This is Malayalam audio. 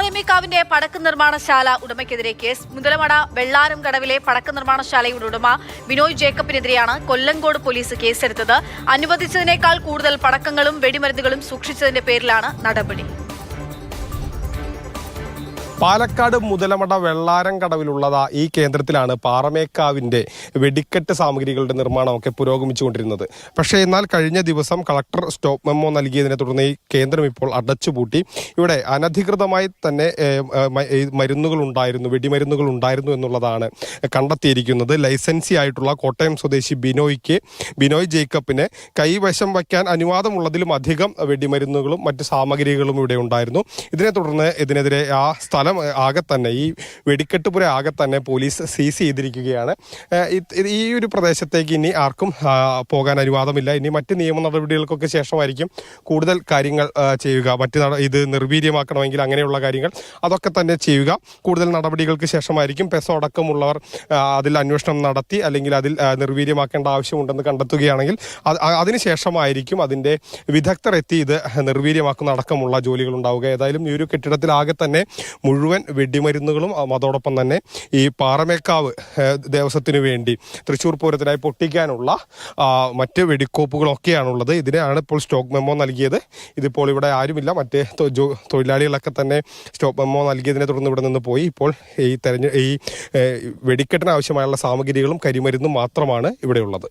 പാറമേക്കാവിന്റെ പടക്ക നിർമ്മാണശാല ഉടമയ്ക്കെതിരെ കേസ്. മുതലമട വെള്ളാരം കടവിലെ പടക്ക നിർമ്മാണശാലയുടെ ഉടമ ബിനോയ് ജേക്കബിനെതിരെയാണ് കൊല്ലങ്കോട് പോലീസ് കേസെടുത്തത്. അനുവദിച്ചതിനേക്കാൾ കൂടുതൽ പടക്കങ്ങളും വെടിമരുന്നുകളും സൂക്ഷിച്ചതിന്റെ പേരിലാണ് നടപടി. പാലക്കാട് മുതലമട വെള്ളാരം കടവിലുള്ളതാ ഈ കേന്ദ്രത്തിലാണ് പാറമേക്കാവിന്റെ വെടിക്കെട്ട് സാമഗ്രികളുടെ നിർമ്മാണമൊക്കെ പുരോഗമിച്ചുകൊണ്ടിരുന്നത്. പക്ഷേ എന്നാൽ കഴിഞ്ഞ ദിവസം കളക്ടർ സ്റ്റോപ്പ് മെമ്മോ നൽകിയതിനെ തുടർന്ന് ഈ കേന്ദ്രം ഇപ്പോൾ അടച്ചുപൂട്ടി. ഇവിടെ അനധികൃതമായി തന്നെ വെടിമരുന്നുകൾ ഉണ്ടായിരുന്നു എന്നുള്ളതാണ് കണ്ടെത്തിയിരിക്കുന്നത്. ലൈസൻസി ആയിട്ടുള്ള കോട്ടയം സ്വദേശി ബിനോയ് ജേക്കബിന് കൈവശം വയ്ക്കാൻ അനുവാദമുള്ളതിലും അധികം വെടിമരുന്നുകളും മറ്റ് സാമഗ്രികളും ഇവിടെ ഉണ്ടായിരുന്നു. ഇതിനെ തുടർന്ന് ഇതിനെതിരെ ആ സ്ഥലം ആകെ തന്നെ, ഈ വെടിക്കെട്ടുപുര ആകെ തന്നെ പോലീസ് സീസ് ചെയ്തിരിക്കുകയാണ്. ഈ ഒരു പ്രദേശത്തേക്ക് ഇനി ആർക്കും പോകാൻ അനുവാദമില്ല. ഇനി മറ്റ് നിയമ നടപടികൾക്കൊക്കെ ശേഷമായിരിക്കും കൂടുതൽ കാര്യങ്ങൾ ചെയ്യുക. ഇത് നിർവീര്യമാക്കണമെങ്കിൽ അങ്ങനെയുള്ള കാര്യങ്ങൾ അതൊക്കെ തന്നെ ചെയ്യുക. കൂടുതൽ നടപടികൾക്ക് ശേഷമായിരിക്കും പെസോ അടക്കമുള്ളവർ അതിൽ അന്വേഷണം നടത്തി അല്ലെങ്കിൽ അതിൽ നിർവീര്യമാക്കേണ്ട ആവശ്യമുണ്ടെന്ന് കണ്ടെത്തുകയാണെങ്കിൽ അതിനുശേഷമായിരിക്കും അതിൻ്റെ വിദഗ്ധർ എത്തി ഇത് നിർവീര്യമാക്കുന്ന അടക്കമുള്ള ജോലികൾ ഉണ്ടാവുക. ഏതായാലും ഈ ഒരു കെട്ടിടത്തിലാകെ തന്നെ മുഴുവൻ വെടിമരുന്നുകളും അതോടൊപ്പം തന്നെ ഈ പാറമേക്കാവ് ദേവസ്വത്തിനു വേണ്ടി തൃശ്ശൂർ പൂരത്തിനായി പൊട്ടിക്കാനുള്ള മറ്റ് വെടിക്കോപ്പുകളൊക്കെയാണുള്ളത്. ഇതിനാണ് ഇപ്പോൾ സ്റ്റോപ്പ് മെമ്മോ നൽകിയത്. ഇതിപ്പോൾ ഇവിടെ ആരുമില്ല. മറ്റ് തൊഴിലാളികളൊക്കെ തന്നെ സ്റ്റോപ്പ് മെമ്മോ നൽകിയതിനെ തുടർന്ന് ഇവിടെ നിന്ന് പോയി. ഇപ്പോൾ ഈ വെടിക്കെട്ടിന് ആവശ്യമായുള്ള സാമഗ്രികളും കരിമരുന്നും മാത്രമാണ് ഇവിടെയുള്ളത്.